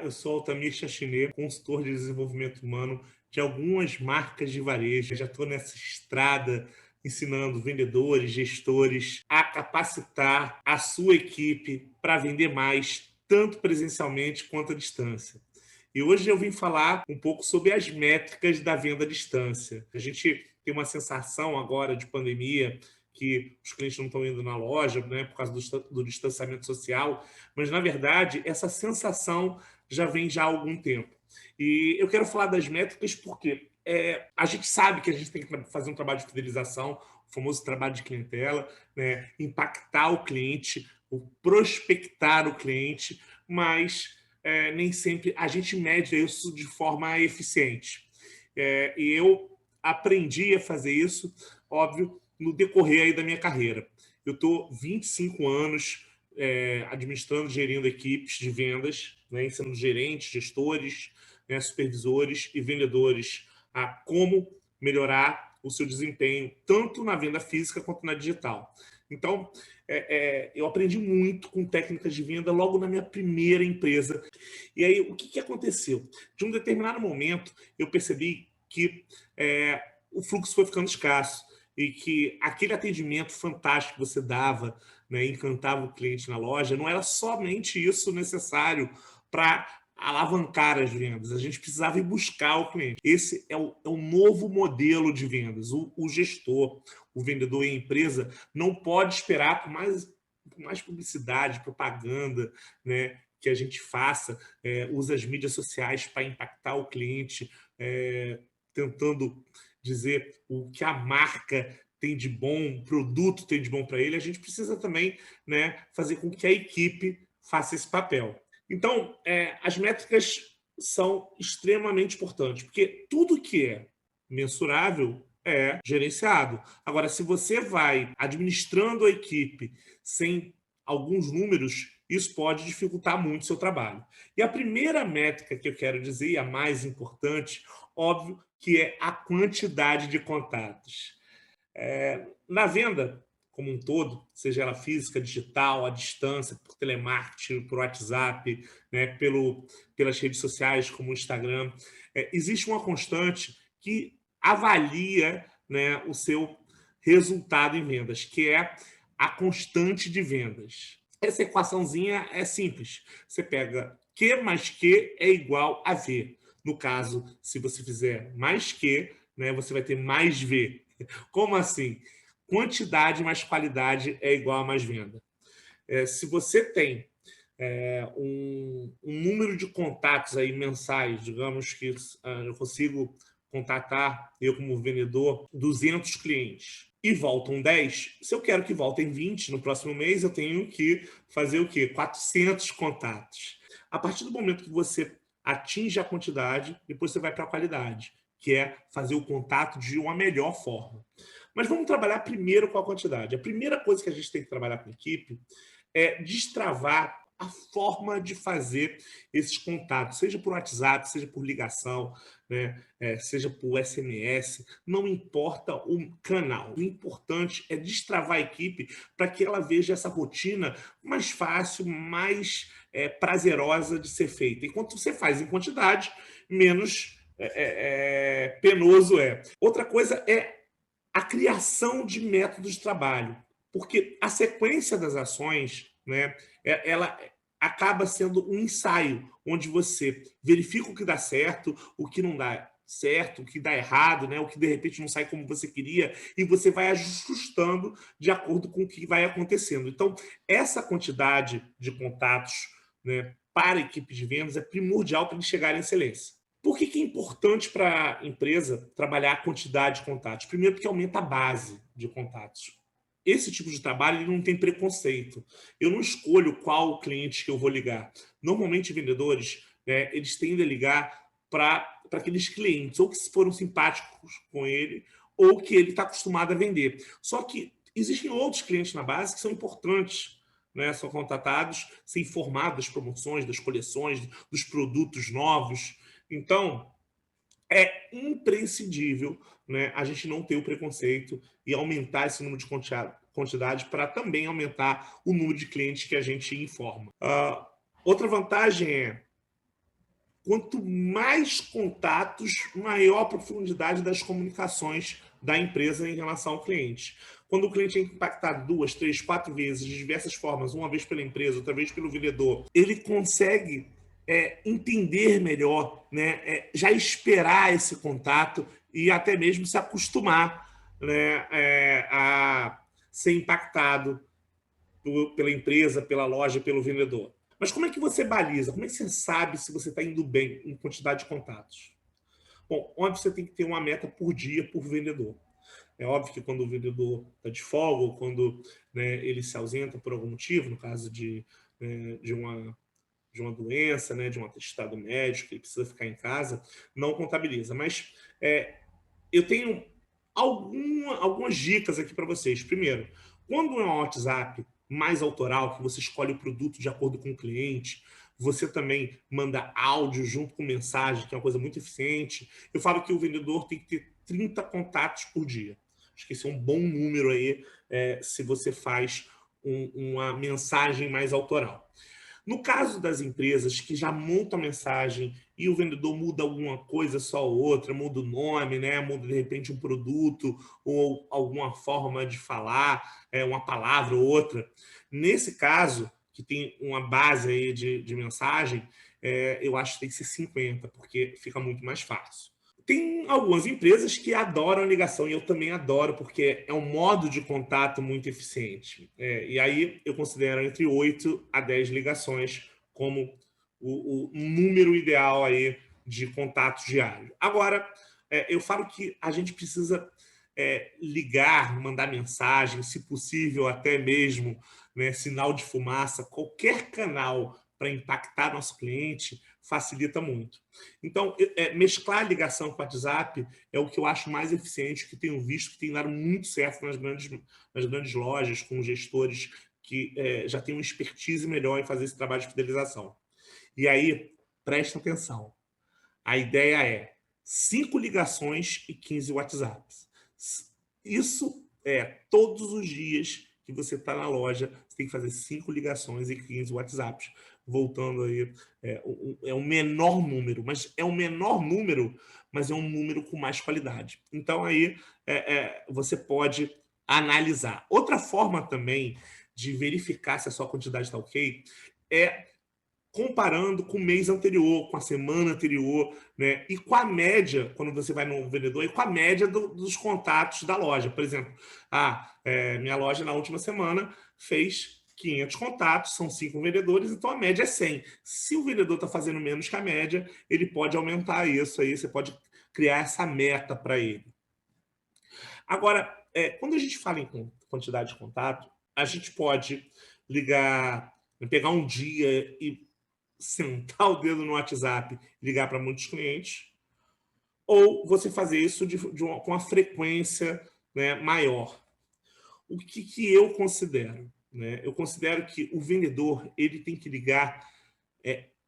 Eu sou Altamir Chachinet, consultor de desenvolvimento humano de algumas marcas de varejo. Já estou nessa estrada ensinando vendedores, gestores a capacitar a sua equipe para vender mais, tanto presencialmente quanto à distância. E hoje eu vim falar um pouco sobre as métricas da venda à distância. A gente tem uma sensação agora de pandemia que os clientes não estão indo na loja, né, por causa do distanciamento social, mas na verdade essa sensação já vem já há algum tempo. E eu quero falar das métricas porque a gente sabe que a gente tem que fazer um trabalho de fidelização, o famoso trabalho de clientela, né, impactar o cliente, prospectar o cliente, mas nem sempre a gente mede isso de forma eficiente. E eu aprendi a fazer isso, óbvio, no decorrer aí da minha carreira. Eu estou 25 anos administrando, gerindo equipes de vendas, né, ensinando gerentes, gestores, né, supervisores e vendedores a como melhorar o seu desempenho, tanto na venda física quanto na digital. Então, eu aprendi muito com técnicas de venda logo na minha primeira empresa. E aí, o que aconteceu? De um determinado momento, eu percebi que o fluxo foi ficando escasso e que aquele atendimento fantástico que você dava, né, encantava o cliente na loja, não era somente isso necessário para alavancar as vendas. A gente precisava ir buscar o cliente. Esse é o novo modelo de vendas. O gestor, o vendedor e a empresa não pode esperar por mais publicidade, propaganda, né, que a gente faça, usa as mídias sociais para impactar o cliente, tentando dizer o que a marca tem de bom, o produto tem de bom para ele. A gente precisa também, né, fazer com que a equipe faça esse papel. Então, as métricas são extremamente importantes, porque tudo que é mensurável é gerenciado. Agora, se você vai administrando a equipe sem alguns números, isso pode dificultar muito o seu trabalho. E a primeira métrica que eu quero dizer, e a mais importante, óbvio, que é a quantidade de contatos. Na venda como um todo, seja ela física, digital, à distância, por telemarketing, por WhatsApp, né, pelas redes sociais como o Instagram, existe uma constante que avalia, né, o seu resultado em vendas, que é a constante de vendas. Essa equaçãozinha é simples. Você pega Q mais Q é igual a V. No caso, se você fizer mais Q, né, você vai ter mais V. Como assim? Quantidade mais qualidade é igual a mais venda. Se você tem um número de contatos aí mensais, digamos que eu consigo contatar, eu como vendedor, 200 clientes e voltam 10, se eu quero que voltem 20 no próximo mês, eu tenho que fazer o quê? 400 contatos. A partir do momento que você atinge a quantidade, depois você vai para a qualidade, que é fazer o contato de uma melhor forma. Mas vamos trabalhar primeiro com a quantidade. A primeira coisa que a gente tem que trabalhar com a equipe é destravar a forma de fazer esses contatos, seja por WhatsApp, seja por ligação, né? Seja por SMS, não importa o canal. O importante é destravar a equipe para que ela veja essa rotina mais fácil, mais prazerosa de ser feita. Enquanto você faz em quantidade, menos penoso é. Outra coisa é a criação de métodos de trabalho, porque a sequência das ações, né, ela acaba sendo um ensaio, onde você verifica o que dá certo, o que não dá certo, o que dá errado, né, o que de repente não sai como você queria, e você vai ajustando de acordo com o que vai acontecendo. Então, essa quantidade de contatos, né, para a equipe de vendas é primordial para eles chegarem à excelência. Por que é importante para a empresa trabalhar a quantidade de contatos? Primeiro, porque aumenta a base de contatos. Esse tipo de trabalho ele não tem preconceito. Eu não escolho qual cliente que eu vou ligar. Normalmente, vendedores, né, eles tendem a ligar para aqueles clientes, ou que foram simpáticos com ele, ou que ele está acostumado a vender. Só que existem outros clientes na base que são importantes, né, são contatados, ser informados das promoções, das coleções, dos produtos novos. Então, é imprescindível, né, a gente não ter o preconceito e aumentar esse número de quantidade para também aumentar o número de clientes que a gente informa. Outra vantagem é quanto mais contatos, maior a profundidade das comunicações da empresa em relação ao cliente. Quando o cliente é impactado 2, 3, 4 vezes, de diversas formas, uma vez pela empresa, outra vez pelo vendedor, ele consegue entender melhor, né, já esperar esse contato e até mesmo se acostumar, né, a ser impactado pela empresa, pela loja, pelo vendedor. Mas como é que você baliza? Como é que você sabe se você está indo bem em quantidade de contatos? Bom, óbvio que você tem que ter uma meta por dia por vendedor. É óbvio que quando o vendedor está de folga ou quando, né, ele se ausenta por algum motivo, no caso de uma doença, né, de um atestado médico, ele precisa ficar em casa, não contabiliza. Mas eu tenho algumas dicas aqui para vocês. Primeiro, quando é um WhatsApp mais autoral, que você escolhe o produto de acordo com o cliente, você também manda áudio junto com mensagem, que é uma coisa muito eficiente. Eu falo que o vendedor tem que ter 30 contatos por dia. Acho que esse é um bom número aí, se você faz uma mensagem mais autoral. No caso das empresas que já montam a mensagem e o vendedor muda alguma coisa só ou outra, muda o nome, né? Muda de repente um produto ou alguma forma de falar, uma palavra ou outra. Nesse caso, que tem uma base aí de mensagem, eu acho que tem que ser 50, porque fica muito mais fácil. Tem algumas empresas que adoram a ligação e eu também adoro, porque é um modo de contato muito eficiente. E aí eu considero entre 8 a 10 ligações como o número ideal aí de contatos diários. Agora, eu falo que a gente precisa ligar, mandar mensagem, se possível até mesmo, né, sinal de fumaça, qualquer canal para impactar nosso cliente facilita muito. Então, mesclar a ligação com o WhatsApp é o que eu acho mais eficiente, que tenho visto que tem dado muito certo nas grandes lojas, com gestores que já têm uma expertise melhor em fazer esse trabalho de fidelização. E aí, presta atenção. A ideia é 5 ligações e 15 WhatsApps. Isso é todos os dias que você está na loja, você tem que fazer 5 ligações e 15 WhatsApps. Voltando aí, é o menor número, mas é o menor número, mas é um número com mais qualidade. Então aí você pode analisar. Outra forma também de verificar se a sua quantidade está ok é comparando com o mês anterior, com a semana anterior, né? E com a média, quando você vai no vendedor, e com a média dos contatos da loja. Por exemplo, minha loja na última semana fez 500 contatos, são 5 vendedores, então a média é 100. Se o vendedor está fazendo menos que a média, ele pode aumentar isso aí, você pode criar essa meta para ele. Agora, quando a gente fala em quantidade de contato, a gente pode ligar, pegar um dia e sentar o dedo no WhatsApp e ligar para muitos clientes, ou você fazer isso com uma frequência, né, maior. O que eu considero? Né? Eu considero que o vendedor ele tem que ligar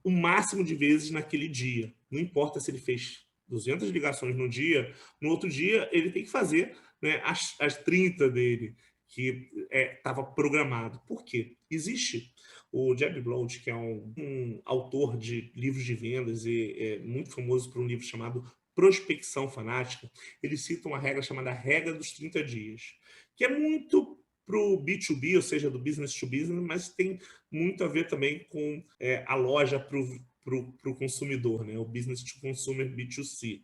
o máximo de vezes naquele dia. Não importa se ele fez 200 ligações no dia, no outro dia ele tem que fazer, né, as 30 dele, que estava programado. Por quê? Existe o Jeb Blount, que é um autor de livros de vendas e é muito famoso por um livro chamado Prospecção Fanática. Ele cita uma regra chamada Regra dos 30 Dias, que é muito para o B2B, ou seja, do business to business, mas tem muito a ver também com a loja para o consumidor, né? O business to consumer B2C.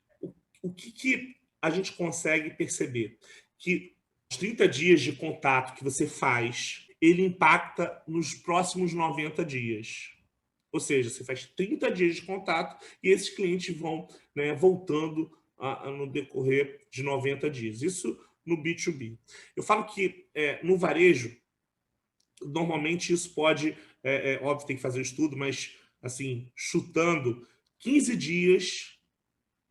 O que a gente consegue perceber? Que os 30 dias de contato que você faz, ele impacta nos próximos 90 dias. Ou seja, você faz 30 dias de contato e esses clientes vão, né, voltando no decorrer de 90 dias. Isso no B2B. Eu falo que no varejo, normalmente isso pode, óbvio, tem que fazer o estudo, mas assim, chutando, 15 dias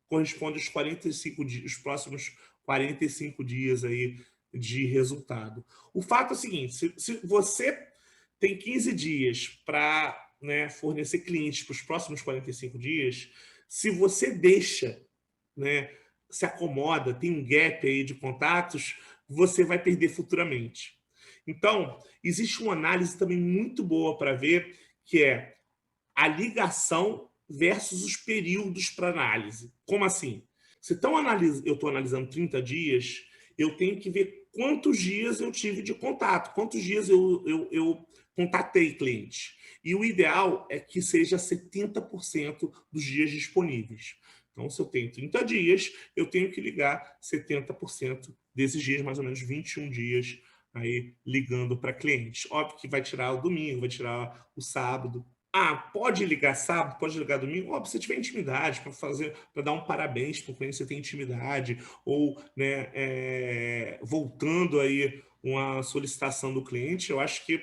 corresponde aos 45 dias, os próximos 45 dias aí de resultado. O fato é o seguinte, se você tem 15 dias para, né, fornecer clientes para os próximos 45 dias, se você deixa, né, se acomoda, tem um gap aí de contatos, você vai perder futuramente. Então, existe uma análise também muito boa para ver, que é a ligação versus os períodos para análise. Como assim? Se eu estou analisando 30 dias, eu tenho que ver quantos dias eu tive de contato, quantos dias eu contatei clientes. E o ideal é que seja 70% dos dias disponíveis. Então, se eu tenho 30 dias, eu tenho que ligar 70% desses dias, mais ou menos 21 dias, aí ligando para clientes. Óbvio que vai tirar o domingo, vai tirar o sábado. Ah, pode ligar sábado, pode ligar domingo? Óbvio, se tiver intimidade, para fazer, para dar um parabéns para o cliente, você tem intimidade, ou né, voltando aí uma solicitação do cliente, eu acho que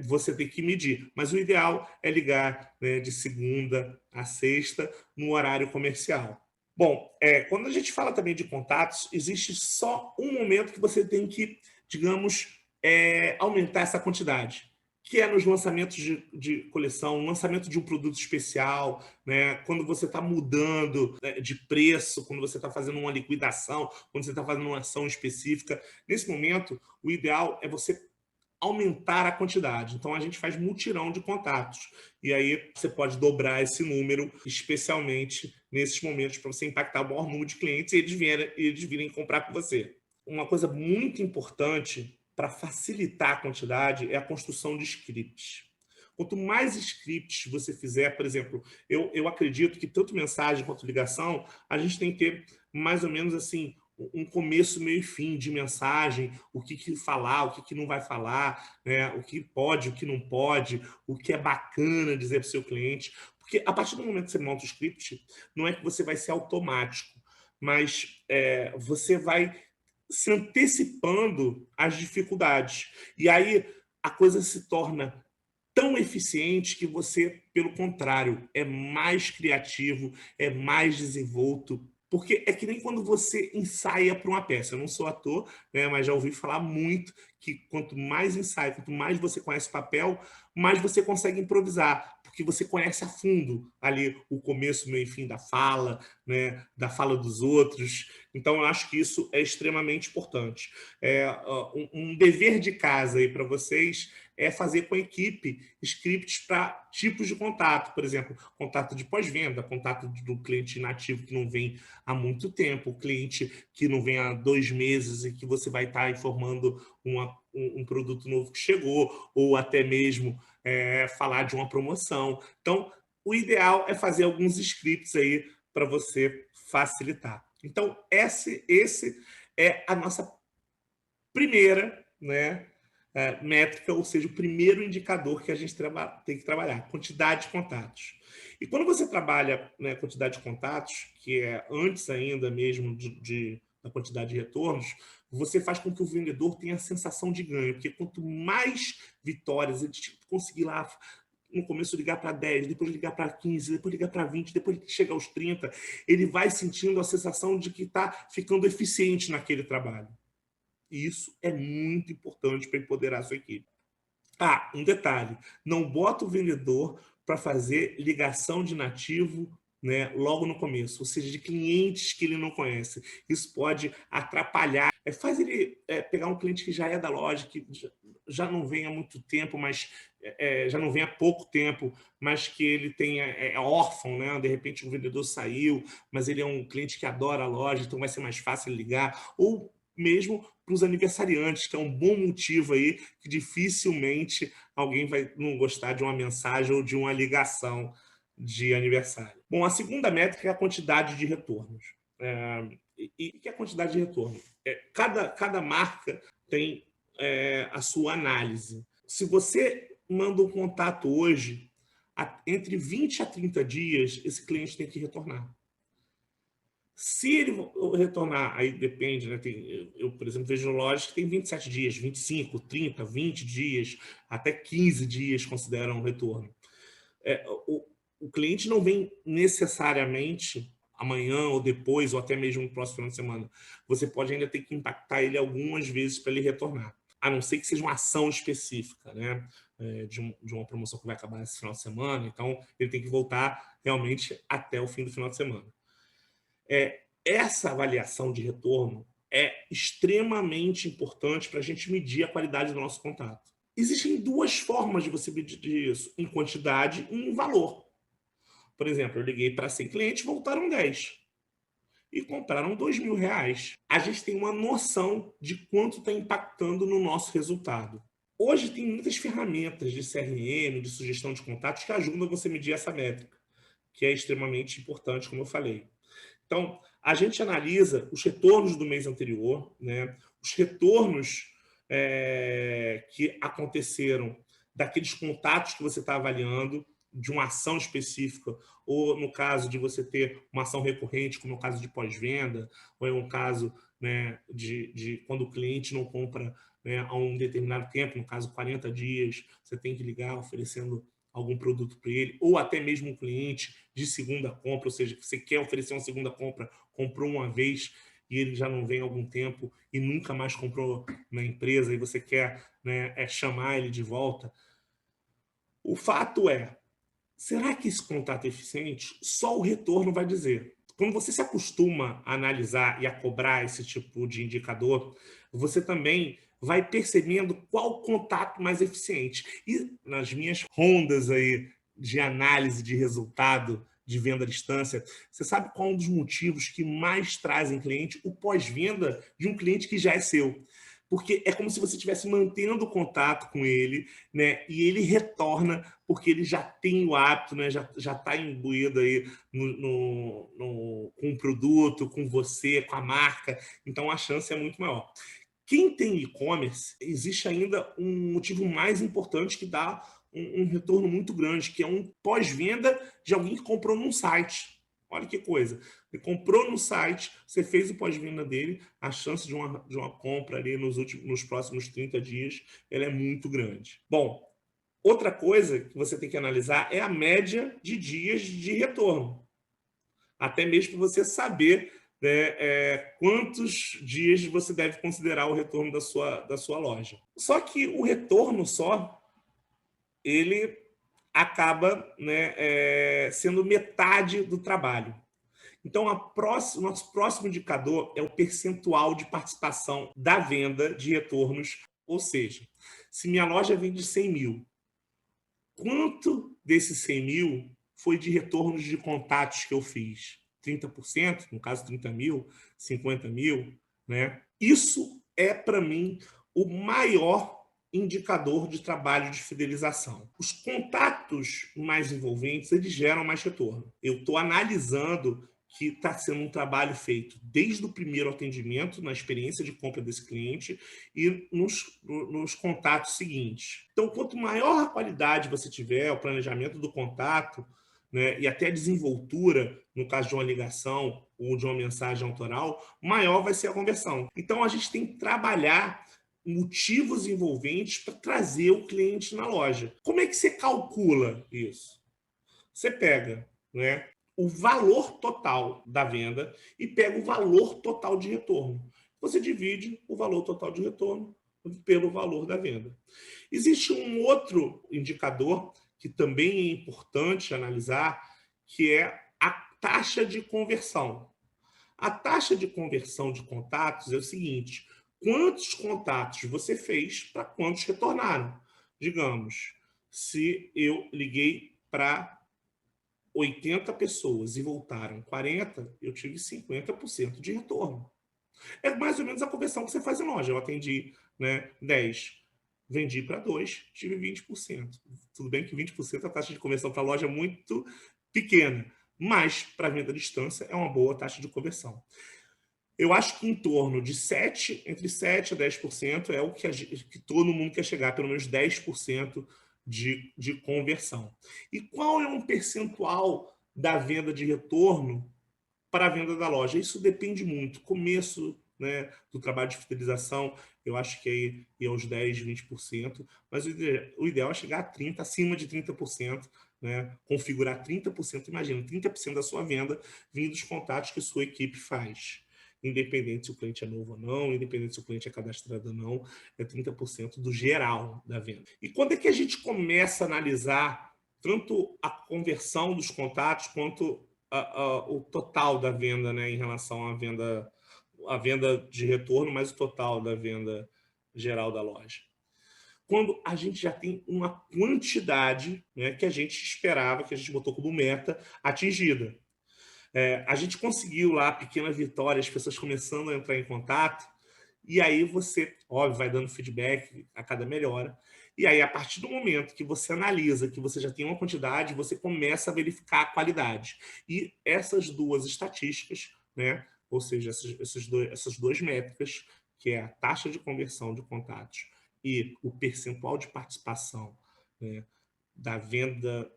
você tem que medir. Mas o ideal é ligar, né, de segunda a sexta no horário comercial. Bom, quando a gente fala também de contatos, existe só um momento que você tem que, digamos, aumentar essa quantidade, que é nos lançamentos de coleção, lançamento de um produto especial, né? Quando você está mudando, né, de preço, quando você está fazendo uma liquidação, quando você está fazendo uma ação específica. Nesse momento, o ideal é você aumentar a quantidade. Então, a gente faz mutirão de contatos. E aí, você pode dobrar esse número, especialmente nesses momentos, para você impactar o maior número de clientes e eles virem comprar com você. Uma coisa muito importante para facilitar a quantidade é a construção de scripts. Quanto mais scripts você fizer, por exemplo, eu acredito que tanto mensagem quanto ligação, a gente tem que ter mais ou menos assim um começo, meio e fim de mensagem, o que falar, o que não vai falar, né? O que pode, o que não pode, o que é bacana dizer para o seu cliente. Porque a partir do momento que você monta o script, não é que você vai ser automático, mas você vai se antecipando às dificuldades. E aí a coisa se torna tão eficiente que você, pelo contrário, é mais criativo, é mais desenvolto. Porque é que nem quando você ensaia para uma peça. Eu não sou ator, né, mas já ouvi falar muito que quanto mais ensaio, quanto mais você conhece o papel, mais você consegue improvisar, porque você conhece a fundo ali o começo, meio e fim da fala, né, da fala dos outros. Então, eu acho que isso é extremamente importante. Um dever de casa aí para vocês é fazer com a equipe scripts para tipos de contato, por exemplo, contato de pós-venda, contato do cliente inativo que não vem há muito tempo, o cliente que não vem há 2 meses e que você vai estar informando um produto novo que chegou, ou até mesmo falar de uma promoção. Então, o ideal é fazer alguns scripts aí para você facilitar. Então, esse é a nossa primeira, né, métrica, ou seja, o primeiro indicador que a gente tem que trabalhar, quantidade de contatos. E quando você trabalha, né, quantidade de contatos, que é antes ainda mesmo da quantidade de retornos, você faz com que o vendedor tenha a sensação de ganho, porque quanto mais vitórias ele conseguir lá no começo ligar para 10, depois ligar para 15, depois ligar para 20, depois chegar aos 30, ele vai sentindo a sensação de que está ficando eficiente naquele trabalho. E isso é muito importante para empoderar a sua equipe. Ah, um detalhe: não bota o vendedor para fazer ligação de nativo, né, logo no começo, ou seja, de clientes que ele não conhece. Isso pode atrapalhar. Faz ele pegar um cliente que já é da loja, que já não vem há muito tempo, mas já não vem há pouco tempo, mas que ele é órfão, né? De repente o vendedor saiu, mas ele é um cliente que adora a loja, então vai ser mais fácil ligar. Ou mesmo para os aniversariantes, que é um bom motivo aí que dificilmente alguém vai não gostar de uma mensagem ou de uma ligação de aniversário. Bom, a segunda métrica é a quantidade de retornos. E o que é a quantidade de retorno? Cada marca tem a sua análise. Se você manda um contato hoje, entre 20 a 30 dias, esse cliente tem que retornar. Se ele retornar, aí depende, né? Eu, por exemplo, vejo lojas que tem 27 dias, 25, 30, 20 dias, até 15 dias consideram um retorno. O cliente não vem necessariamente amanhã ou depois, ou até mesmo no próximo final de semana. Você pode ainda ter que impactar ele algumas vezes para ele retornar. A não ser que seja uma ação específica, né? De uma promoção que vai acabar esse final de semana. Então, ele tem que voltar realmente até o fim do final de semana. Essa avaliação de retorno é extremamente importante para a gente medir a qualidade do nosso contato. Existem duas formas de você medir isso: em quantidade e em valor. Por exemplo, eu liguei para 100 clientes, voltaram 10 e compraram R$ 2.000. A gente tem uma noção de quanto está impactando no nosso resultado. Hoje tem muitas ferramentas de CRM, de sugestão de contatos, que ajudam você a medir essa métrica, que é extremamente importante, como eu falei. Então, a gente analisa os retornos do mês anterior, né? Os retornos que aconteceram daqueles contatos que você está avaliando, de uma ação específica, ou no caso de você ter uma ação recorrente, como é o caso de pós-venda, ou é um caso, né, de quando o cliente não compra, né, há um determinado tempo, no caso 40 dias, você tem que ligar oferecendo algum produto para ele, ou até mesmo um cliente de segunda compra, ou seja, você quer oferecer uma segunda compra, comprou uma vez e ele já não vem há algum tempo e nunca mais comprou na empresa e você quer, né, chamar ele de volta. O fato é, será que esse contato é eficiente? Só o retorno vai dizer. Quando você se acostuma a analisar e a cobrar esse tipo de indicador, você também vai percebendo qual contato mais eficiente. E nas minhas rondas aí de análise de resultado de venda à distância, você sabe qual é um dos motivos que mais trazem cliente? O pós-venda de um cliente que já é seu. Porque é como se você estivesse mantendo o contato com ele, né? E ele retorna porque ele já tem o hábito, né? Já está imbuído aí com o produto, com você, com a marca. Então a chance é muito maior. Quem tem e-commerce, existe ainda um motivo mais importante que dá um retorno muito grande, que é um pós-venda de alguém que comprou num site. Olha que coisa. Ele comprou no site, você fez o pós-venda dele, a chance de uma compra ali nos próximos 30 dias ela é muito grande. Bom, outra coisa que você tem que analisar é a média de dias de retorno. Até mesmo para você saber, né, quantos dias você deve considerar o retorno da sua loja. Só que o retorno só, ele acaba, né, sendo metade do trabalho. Então, o nosso próximo indicador é o percentual de participação da venda de retornos. Ou seja, se minha loja vende 100 mil, quanto desses 100 mil foi de retornos de contatos que eu fiz? 30%, no caso 30 mil, 50 mil, né? Isso é, para mim, o maior indicador de trabalho de fidelização. Os contatos mais envolventes, eles geram mais retorno. Eu estou analisando que está sendo um trabalho feito desde o primeiro atendimento, na experiência de compra desse cliente, e nos contatos seguintes. Então, quanto maior a qualidade você tiver, o planejamento do contato, né, e até a desenvoltura, no caso de uma ligação ou de uma mensagem autoral, maior vai ser a conversão. Então, a gente tem que trabalhar motivos envolventes para trazer o cliente na loja. Como é que você calcula isso? Você pega, né, o valor total da venda e pega o valor total de retorno. Você divide o valor total de retorno pelo valor da venda. Existe um outro indicador que também é importante analisar, que é a taxa de conversão. A taxa de conversão de contatos é o seguinte: quantos contatos você fez para quantos retornaram? Digamos, se eu liguei para 80 pessoas e voltaram 40, eu tive 50% de retorno. É mais ou menos a conversão que você faz em loja. Eu atendi, né, 10, vendi para 2, tive 20%. Tudo bem que 20% a taxa de conversão para a loja é muito pequena, mas para venda à distância é uma boa taxa de conversão. Eu acho que em torno de entre 7 a 10% é o que todo mundo quer chegar, pelo menos 10% de conversão. E qual é um percentual da venda de retorno para a venda da loja? Isso depende muito. Começo, né, do trabalho de fidelização, eu acho que aí ia aos 10, 20%, mas o ideal é chegar a 30%, acima de 30%, né? Configurar 30%, imagina, 30% da sua venda vindo dos contatos que sua equipe faz. Independente se o cliente é novo ou não, independente se o cliente é cadastrado ou não, é 30% do geral da venda. E quando é que a gente começa a analisar tanto a conversão dos contatos quanto o total da venda, né, em relação à venda de retorno, mas o total da venda geral da loja? quando a gente já tem uma quantidade, né, que a gente esperava, que a gente botou como meta, atingida. A gente conseguiu lá pequenas vitórias, as pessoas começando a entrar em contato, e aí você, óbvio, vai dando feedback a cada melhora. E aí, a partir do momento que você analisa que você já tem uma quantidade, você começa a verificar a qualidade. E essas duas estatísticas, né, ou seja, essas duas métricas, que é a taxa de conversão de contatos e o percentual de participação, né, da venda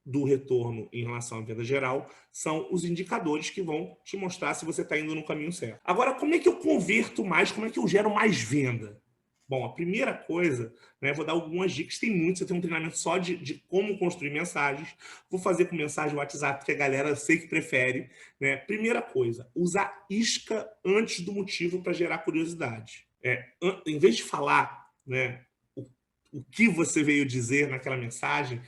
do retorno em relação à venda geral, são os indicadores que vão te mostrar se você está indo no caminho certo. Agora, como é que eu converto mais? Como é que eu gero mais venda? Bom, a primeira coisa, né, vou dar algumas dicas, tem muitos, você tem um treinamento só de como construir mensagens, vou fazer com mensagem WhatsApp, que a galera eu sei que prefere. Né? Primeira coisa, usar isca antes do motivo para gerar curiosidade. Em vez de falar, né, o que você veio dizer naquela mensagem,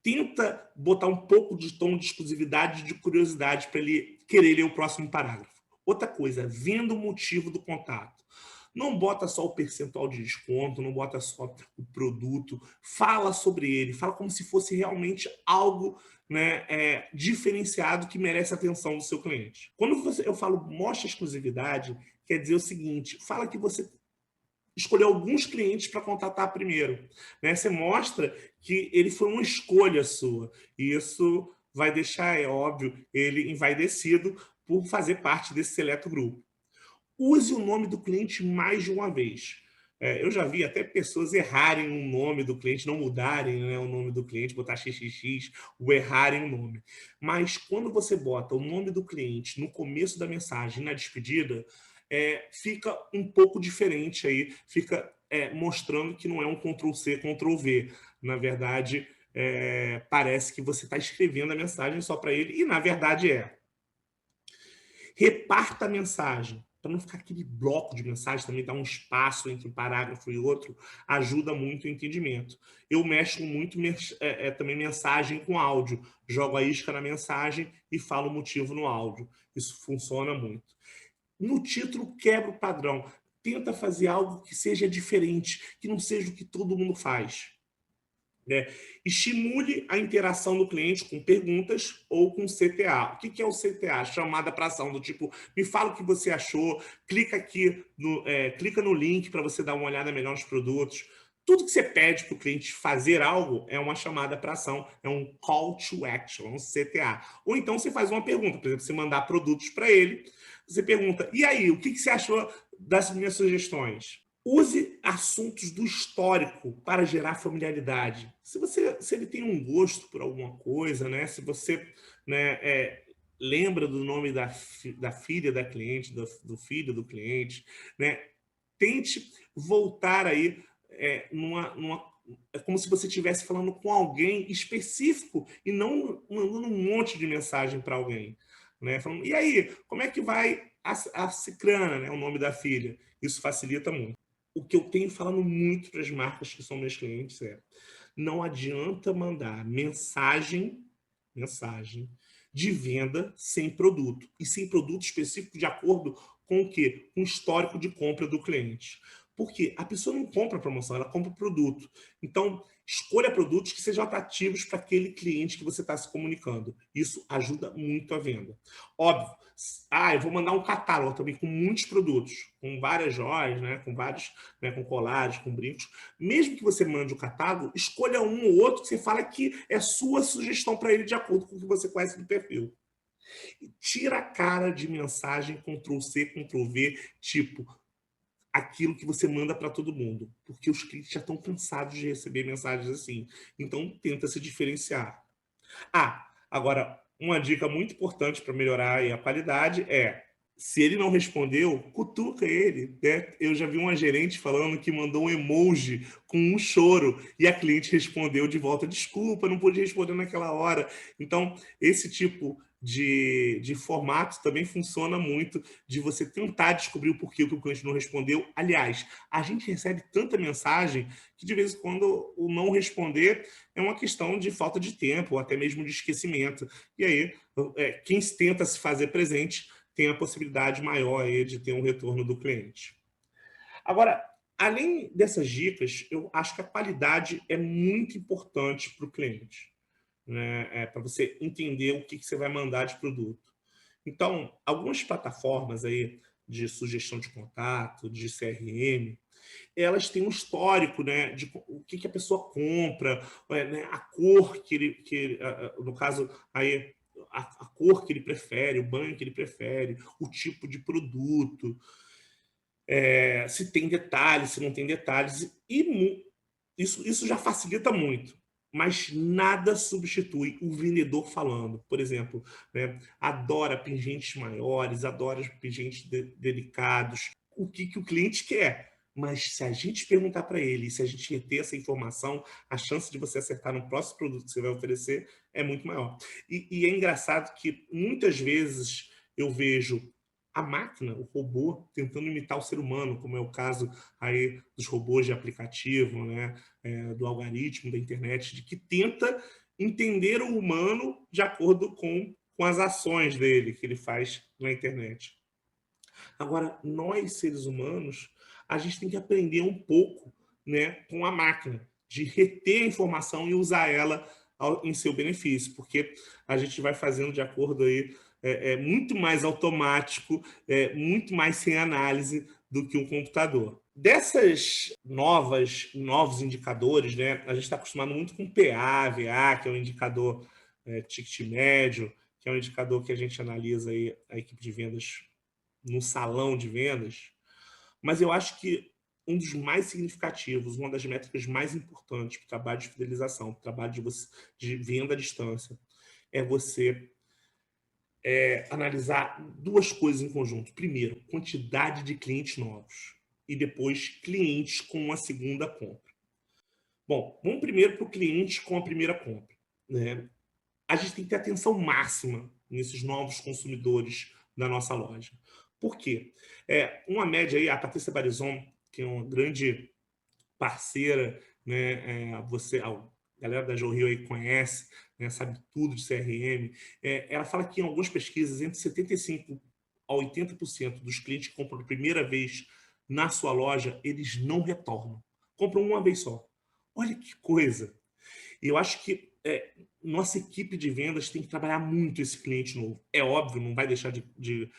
tenta botar um pouco de tom de exclusividade, de curiosidade, para ele querer ler o próximo parágrafo. Outra coisa, vendo o motivo do contato. Não bota só o percentual de desconto, não bota só o produto, fala sobre ele, fala como se fosse realmente algo, né, diferenciado que merece a atenção do seu cliente. Quando eu falo mostra exclusividade, quer dizer o seguinte, fala que você escolher alguns clientes para contatar primeiro. Né? Você mostra que ele foi uma escolha sua. E isso vai deixar, é óbvio, ele envaidecido por fazer parte desse seleto grupo. Use o nome do cliente mais de uma vez. Eu já vi até pessoas errarem o nome do cliente, não mudarem, né, o nome do cliente, botar XXX, ou errarem o nome. Mas quando você bota o nome do cliente no começo da mensagem, na despedida, fica um pouco diferente aí, fica mostrando que não é um Ctrl+C, Ctrl+V. Na verdade, parece que você está escrevendo a mensagem só para ele, e na verdade é. Reparta a mensagem, para não ficar aquele bloco de mensagem, também dar um espaço entre um parágrafo e outro, ajuda muito o entendimento. Eu mexo muito também mensagem com áudio, jogo a isca na mensagem e falo o motivo no áudio. Isso funciona muito. No título, quebra o padrão. Tenta fazer algo que seja diferente, que não seja o que todo mundo faz. Né? Estimule a interação do cliente com perguntas ou com CTA. O que é o CTA? Chamada para ação, do tipo, me fala o que você achou, clica aqui, clica no link para você dar uma olhada melhor nos produtos. Tudo que você pede para o cliente fazer algo é uma chamada para ação, é um call to action, um CTA. Ou então você faz uma pergunta, por exemplo, você mandar produtos para ele, você pergunta, e aí, o que você achou das minhas sugestões? Use assuntos do histórico para gerar familiaridade. Se ele tem um gosto por alguma coisa, né? Se você, né, lembra do nome da filha da cliente, do filho do cliente, né? Tente voltar aí é como se você estivesse falando com alguém específico e não mandando um monte de mensagem para alguém. Né? Falando, e aí, como é que vai a Cicrana, né? O nome da filha? Isso facilita muito. O que eu tenho falando muito para as marcas que são meus clientes não adianta mandar mensagem de venda sem produto. E sem produto específico de acordo com o quê? Com o histórico de compra do cliente. Porque a pessoa não compra promoção, ela compra produto. Então, escolha produtos que sejam atrativos para aquele cliente que você está se comunicando. Isso ajuda muito a venda. Óbvio, eu vou mandar um catálogo também com muitos produtos, com várias joias, né, com vários, né, com colares, com brincos. Mesmo que você mande o catálogo, escolha um ou outro que você fala que é sua sugestão para ele de acordo com o que você conhece do perfil. E tira a cara de mensagem Ctrl+C, Ctrl+V, tipo aquilo que você manda para todo mundo, porque os clientes já estão cansados de receber mensagens assim. Então, tenta se diferenciar. Agora, uma dica muito importante para melhorar aí a qualidade se ele não respondeu, cutuca ele. Né? Eu já vi uma gerente falando que mandou um emoji com um choro e a cliente respondeu de volta, desculpa, não pude responder naquela hora. Então, esse tipo de formato também funciona muito, de você tentar descobrir o porquê que o cliente não respondeu. Aliás, a gente recebe tanta mensagem que de vez em quando o não responder é uma questão de falta de tempo, ou até mesmo de esquecimento. E aí, quem tenta se fazer presente tem a possibilidade maior aí de ter um retorno do cliente. Agora, Além dessas dicas, eu acho que a qualidade é muito importante para o cliente, né? Para você entender o que você vai mandar de produto. Então, algumas plataformas aí de sugestão de contato, de CRM, elas têm um histórico, né, de o que a pessoa compra, né, a cor no caso aí, a cor que ele prefere, o banho que ele prefere, o tipo de produto, se tem detalhes, se não tem detalhes, e isso já facilita muito, mas nada substitui o vendedor falando. Por exemplo, né, adora pingentes maiores, adora pingentes delicados. O que o cliente quer? Mas se a gente perguntar para ele, se a gente reter essa informação, a chance de você acertar no próximo produto que você vai oferecer é muito maior. E é engraçado que muitas vezes eu vejo a máquina, o robô, tentando imitar o ser humano, como é o caso aí dos robôs de aplicativo, né? Do algoritmo da internet, de que tenta entender o humano de acordo com as ações dele, que ele faz na internet. Agora, nós, seres humanos, a gente tem que aprender um pouco, né, com a máquina, de reter a informação e usar ela em seu benefício, porque a gente vai fazendo de acordo aí, muito mais automático, muito mais sem análise do que um computador. Dessas novos indicadores, né, a gente está acostumado muito com PA, VA, que é um indicador ticket médio, que é um indicador que a gente analisa aí a equipe de vendas no salão de vendas, mas eu acho que um dos mais significativos, uma das métricas mais importantes para o trabalho de fidelização, para o trabalho de venda à distância, é você analisar duas coisas em conjunto. Primeiro, quantidade de clientes novos e depois clientes com a segunda compra. Bom, vamos primeiro para o cliente com a primeira compra, né? A gente tem que ter atenção máxima nesses novos consumidores da nossa loja. Por quê? Uma média aí, a Patrícia Barizon, que é uma grande parceira, né, a galera da Jorrio aí conhece, né, sabe tudo de CRM, ela fala que em algumas pesquisas, entre 75% a 80% dos clientes que compram a primeira vez na sua loja, eles não retornam. Compram uma vez só. Olha que coisa! E eu acho que nossa equipe de vendas tem que trabalhar muito esse cliente novo. É óbvio, não vai deixar de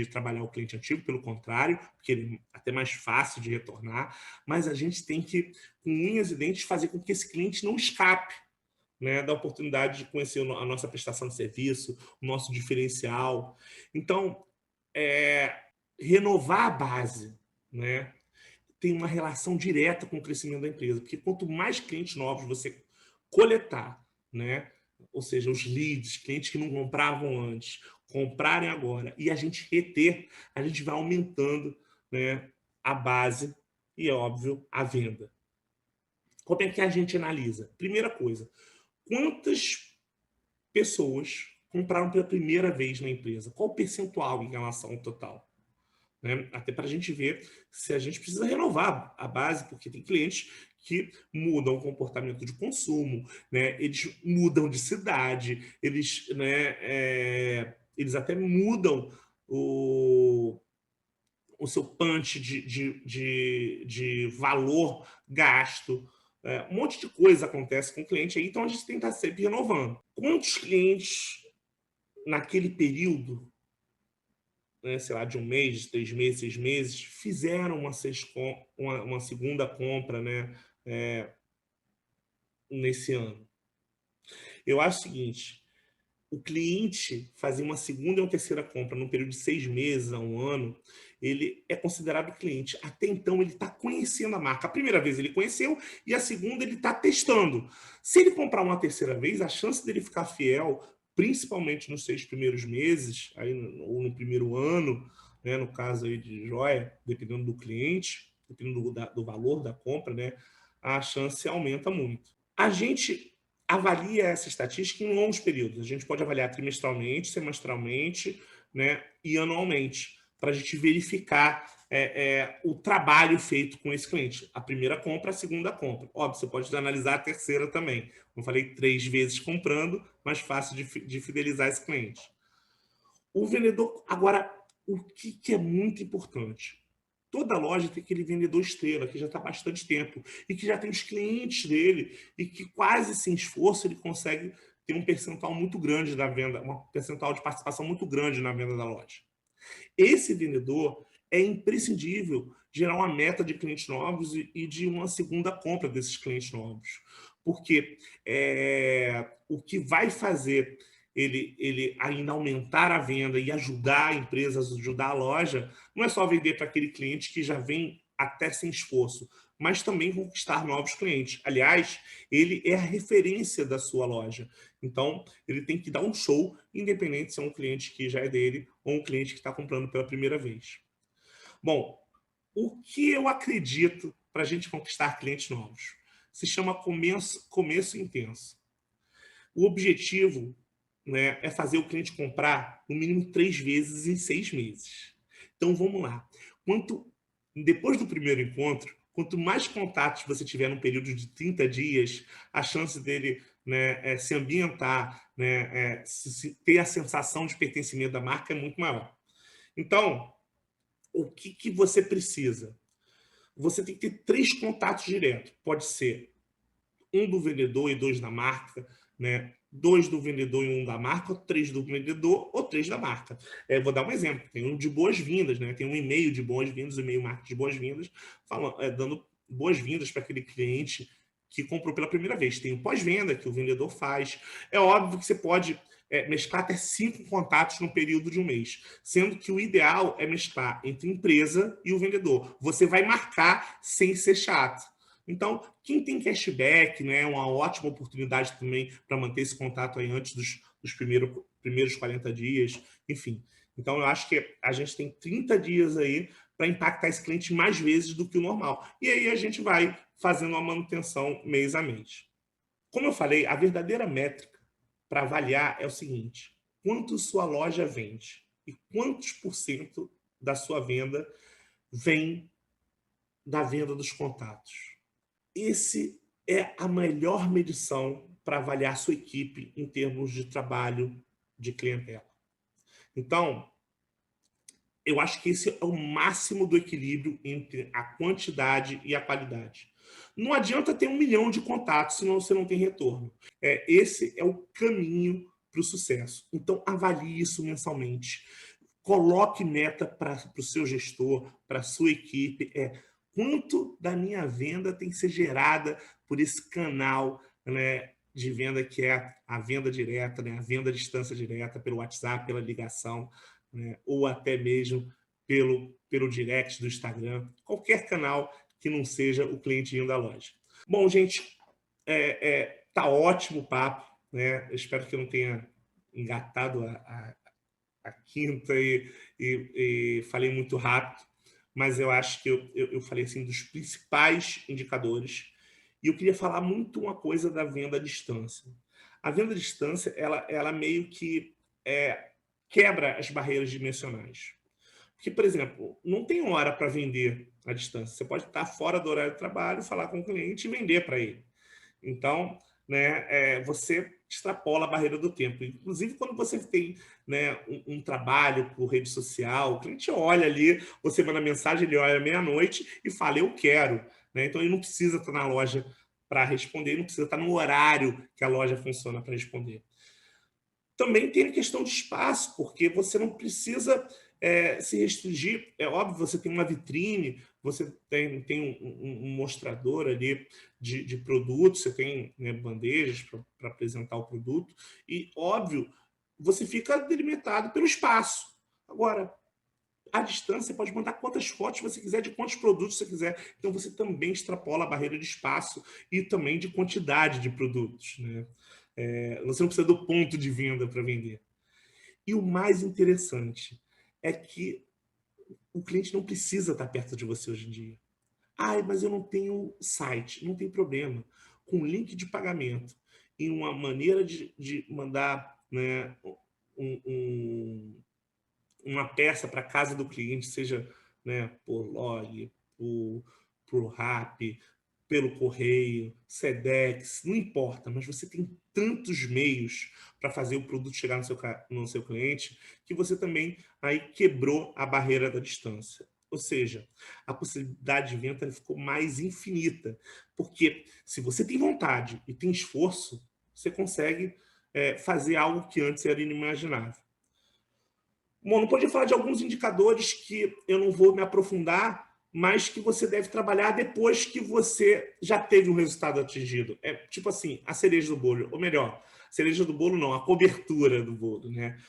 trabalhar o cliente antigo, pelo contrário, porque ele é até mais fácil de retornar, mas a gente tem que, com unhas e dentes, fazer com que esse cliente não escape, né, da oportunidade de conhecer a nossa prestação de serviço, o nosso diferencial. Então, é, renovar a base, né, tem uma relação direta com o crescimento da empresa, porque quanto mais clientes novos você coletar, né? Ou seja, os leads, clientes que não compravam antes, comprarem agora, e a gente reter, a gente vai aumentando, né, a base e, é óbvio, a venda. Como é que a gente analisa? Primeira coisa, quantas pessoas compraram pela primeira vez na empresa? Qual o percentual em relação ao total? Né? Até para a gente ver se a gente precisa renovar a base, porque tem clientes que mudam o comportamento de consumo, né? Eles mudam de cidade, eles até mudam o seu punch de valor gasto. Um monte de coisa acontece com o cliente aí, então a gente tem que estar sempre renovando. Quantos clientes naquele período, né, sei lá, de um mês, 3 meses, 6 meses, fizeram uma segunda compra, né, nesse ano? Eu acho o seguinte: o cliente fazer uma segunda e uma terceira compra num período de 6 meses a um ano, ele é considerado cliente. Até então, ele está conhecendo a marca. A primeira vez ele conheceu e a segunda ele está testando. Se ele comprar uma terceira vez, a chance dele ficar fiel, principalmente nos 6 primeiros meses, aí, ou no primeiro ano, né, no caso aí de joia, dependendo do cliente, dependendo do valor da compra, né, a chance aumenta muito. A gente avalia essa estatística em longos períodos. A gente pode avaliar trimestralmente, semestralmente, né, e anualmente, para a gente verificar o trabalho feito com esse cliente. A primeira compra, a segunda compra. Óbvio, você pode analisar a terceira também. Como falei, 3 vezes comprando, mais fácil de fidelizar esse cliente. O vendedor, agora, o que é muito importante? toda loja tem aquele vendedor estrela, que já está há bastante tempo, e que já tem os clientes dele, e que quase sem esforço ele consegue ter um percentual muito grande da venda, um percentual de participação muito grande na venda da loja. Esse vendedor é imprescindível gerar uma meta de clientes novos e de uma segunda compra desses clientes novos. Porque o que vai fazer ele ainda aumentar a venda e ajudar a empresa, ajudar a loja, não é só vender para aquele cliente que já vem até sem esforço, mas também conquistar novos clientes. Aliás, ele é a referência da sua loja. Então, ele tem que dar um show, independente se é um cliente que já é dele ou um cliente que está comprando pela primeira vez. Bom, o que eu acredito para a gente conquistar clientes novos? Se chama começo intenso. O objetivo, né, é fazer o cliente comprar no mínimo 3 vezes em 6 meses. Então vamos lá. Depois do primeiro encontro, quanto mais contatos você tiver num período de 30 dias, a chance dele, né, se ambientar, né, ter a sensação de pertencimento da marca é muito maior. Então, o que você precisa? Você tem que ter 3 contatos diretos. Pode ser um do vendedor e 2 da marca, né? 2 do vendedor e 1 da marca, ou 3 do vendedor ou 3 da marca. Vou dar um exemplo. Tem um de boas-vindas, né? Tem um e-mail de boas-vindas, um e-mail marketing de boas-vindas, dando boas-vindas para aquele cliente que comprou pela primeira vez. Tem o pós-venda que o vendedor faz. É óbvio que você pode mesclar até 5 contatos no período de um mês, sendo que o ideal é mesclar entre a empresa e o vendedor. Você vai marcar sem ser chato. Então, quem tem cashback, né, é uma ótima oportunidade também para manter esse contato aí antes dos primeiros 40 dias, enfim. Então, eu acho que a gente tem 30 dias aí para impactar esse cliente mais vezes do que o normal. E aí a gente vai fazendo uma manutenção mês a mês. Como eu falei, a verdadeira métrica para avaliar é o seguinte: quanto sua loja vende e quantos por cento da sua venda vem da venda dos contatos. Esse é a melhor medição para avaliar sua equipe em termos de trabalho de clientela. Então, eu acho que esse é o máximo do equilíbrio entre a quantidade e a qualidade. Não adianta ter 1 milhão de contatos, senão você não tem retorno. Esse é o caminho para o sucesso. Então, avalie isso mensalmente. Coloque meta para o seu gestor, para a sua equipe. Quanto da minha venda tem que ser gerada por esse canal, né, de venda que é a venda direta, né, a venda à distância direta, pelo WhatsApp, pela ligação, né, ou até mesmo pelo direct do Instagram, qualquer canal que não seja o cliente indo à loja. Bom, gente, tá ótimo o papo, né? Eu espero que eu não tenha engatado a quinta e falei muito rápido, mas eu acho que eu falei assim dos principais indicadores. E eu queria falar muito uma coisa da venda à distância. A venda à distância, ela meio que quebra as barreiras dimensionais. Porque, por exemplo, não tem hora para vender à distância. Você pode estar fora do horário de trabalho, falar com o cliente e vender para ele. Então, né, você extrapola a barreira do tempo. Inclusive, quando você tem, né, um trabalho por rede social, o cliente olha ali, você manda mensagem, ele olha meia-noite e fala, eu quero. Né? Então, ele não precisa estar na loja para responder, ele não precisa estar no horário que a loja funciona para responder. Também tem a questão de espaço, porque você não precisa se restringir. É óbvio, você tem uma vitrine, você tem um mostrador ali de produtos, você tem, né, bandejas para apresentar o produto, e, óbvio, você fica delimitado pelo espaço. Agora, à distância, você pode mandar quantas fotos você quiser, de quantos produtos você quiser. Então, você também extrapola a barreira de espaço e também de quantidade de produtos. Né? Você não precisa do ponto de venda para vender. E o mais interessante é que o cliente não precisa estar perto de você hoje em dia. Mas eu não tenho site. Não tem problema. Com link de pagamento e uma maneira de mandar, né, uma peça para casa do cliente, seja, né, por log, por Rappi, pelo correio, Sedex, não importa, mas você tem tantos meios para fazer o produto chegar no seu cliente que você também aí quebrou a barreira da distância. Ou seja, a possibilidade de venda ficou mais infinita. Porque se você tem vontade e tem esforço, você consegue fazer algo que antes era inimaginável. Bom, não podia falar de alguns indicadores que eu não vou me aprofundar, mas que você deve trabalhar depois que você já teve um resultado atingido. É tipo assim, a cereja do bolo, ou melhor, cereja do bolo não, a cobertura do bolo, né?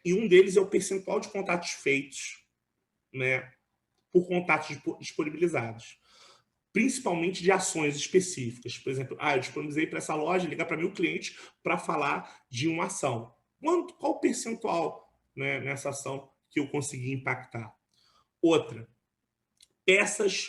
E um deles é o percentual de contatos feitos, né, por contatos disponibilizados, principalmente de ações específicas. Por exemplo, eu disponibilizei para essa loja, ligar para 1.000 clientes para falar de uma ação. Qual o percentual, né, nessa ação que eu consegui impactar? Outra, peças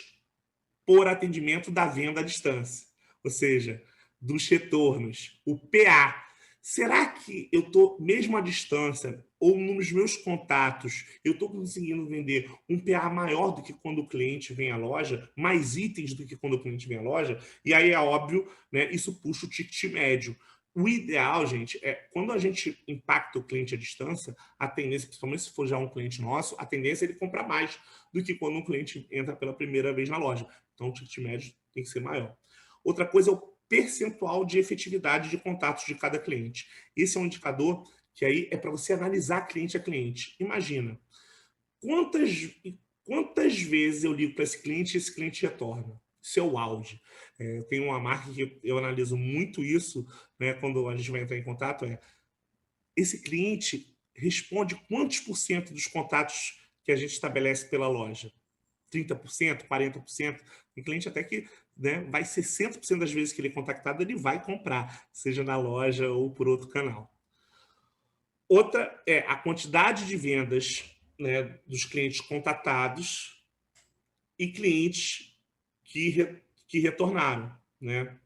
por atendimento da venda à distância, ou seja, dos retornos, o PA. Será que eu estou, mesmo à distância, ou nos meus contatos, eu estou conseguindo vender um PA maior do que quando o cliente vem à loja, mais itens do que quando o cliente vem à loja? E aí é óbvio, né, isso puxa o ticket médio. O ideal, gente, é quando a gente impacta o cliente à distância, a tendência, principalmente se for já um cliente nosso, a tendência é ele comprar mais do que quando um cliente entra pela primeira vez na loja. Então, o ticket médio tem que ser maior. Outra coisa é o percentual de efetividade de contatos de cada cliente. Esse é um indicador que aí é para você analisar cliente a cliente. Imagina, quantas, quantas vezes eu ligo para esse cliente e esse cliente retorna? Isso é o auge. Eu tenho uma marca que eu analiso muito isso, né, quando a gente vai entrar em contato, esse cliente responde quantos por cento dos contatos que a gente estabelece pela loja? 30%, 40%. Tem cliente até que, né, vai 60% das vezes que ele é contactado, ele vai comprar, seja na loja ou por outro canal. Outra é a quantidade de vendas, né, dos clientes contatados e clientes que retornaram, né?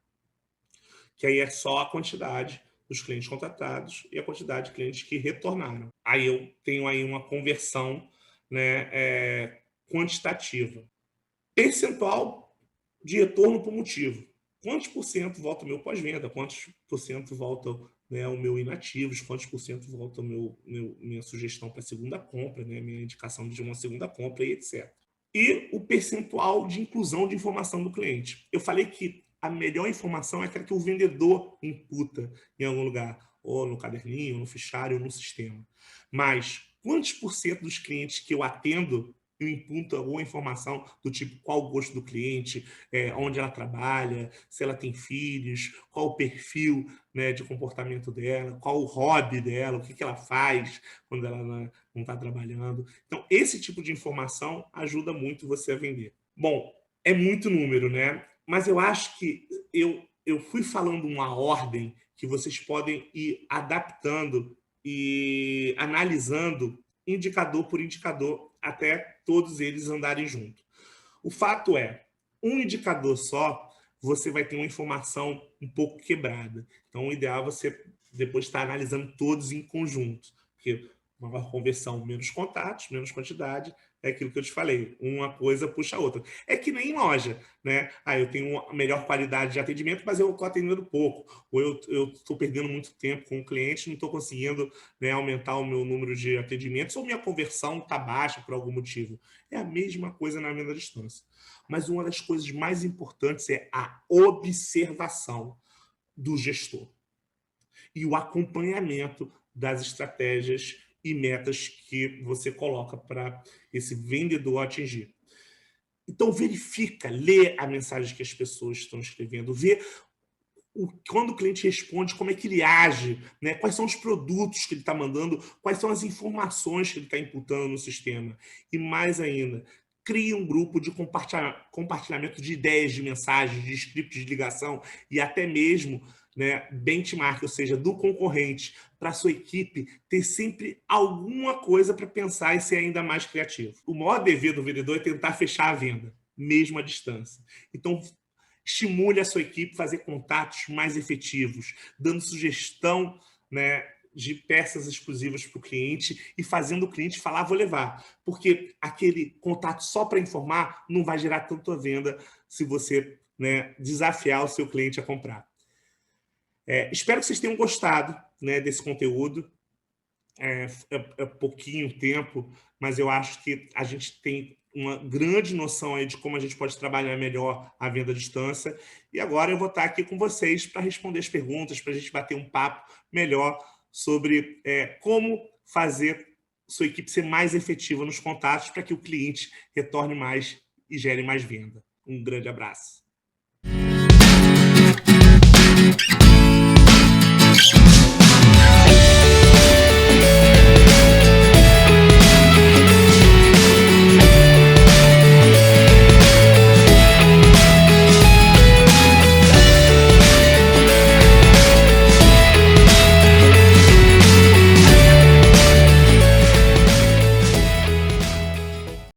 Que aí é só a quantidade dos clientes contatados e a quantidade de clientes que retornaram. Aí eu tenho aí uma conversão, né, quantitativa. Percentual de retorno por motivo. Quantos por cento volta o meu pós-venda? Quantos por cento volta, né, o meu inativos? Quantos por cento volta minha sugestão para segunda compra, né, minha indicação de uma segunda compra e etc. E o percentual de inclusão de informação do cliente. Eu falei que a melhor informação é aquela que o vendedor imputa em algum lugar, ou no caderninho, ou no fichário, ou no sistema. Mas quantos por cento dos clientes que eu atendo eu imputo alguma informação do tipo qual o gosto do cliente, onde ela trabalha, se ela tem filhos, qual o perfil, né, de comportamento dela, qual o hobby dela, o que ela faz quando ela não está trabalhando. Então, esse tipo de informação ajuda muito você a vender. Bom, é muito número, né? Mas eu acho que eu fui falando uma ordem que vocês podem ir adaptando e analisando indicador por indicador até todos eles andarem junto. O fato é, um indicador só, você vai ter uma informação um pouco quebrada. Então, o ideal é você depois estar analisando todos em conjunto, porque uma conversão, menos contatos, menos quantidade, é aquilo que eu te falei. Uma coisa puxa a outra. É que nem em loja, né? Eu tenho uma melhor qualidade de atendimento, mas eu estou atendendo pouco. Ou eu estou perdendo muito tempo com o cliente, não estou conseguindo, né, aumentar o meu número de atendimentos, ou minha conversão está baixa por algum motivo. É a mesma coisa na venda à distância. Mas uma das coisas mais importantes é a observação do gestor e o acompanhamento das estratégias e metas que você coloca para esse vendedor atingir. Então, verifica, lê a mensagem que as pessoas estão escrevendo, vê quando o cliente responde, como é que ele age, né? Quais são os produtos que ele está mandando, quais são as informações que ele está imputando no sistema. E mais ainda, crie um grupo de compartilhamento de ideias, de mensagens, de script de ligação e até mesmo, né, benchmark, ou seja, do concorrente, para a sua equipe ter sempre alguma coisa para pensar e ser ainda mais criativo. O maior dever do vendedor é tentar fechar a venda, mesmo à distância. Então, estimule a sua equipe a fazer contatos mais efetivos, dando sugestão, né, de peças exclusivas para o cliente e fazendo o cliente falar, vou levar. Porque aquele contato só para informar não vai gerar tanta venda se você, né, desafiar o seu cliente a comprar. Espero que vocês tenham gostado, né, desse conteúdo. É pouquinho tempo, mas eu acho que a gente tem uma grande noção aí de como a gente pode trabalhar melhor a venda à distância. E agora eu vou estar aqui com vocês para responder as perguntas, para a gente bater um papo melhor sobre como fazer sua equipe ser mais efetiva nos contatos para que o cliente retorne mais e gere mais venda. Um grande abraço.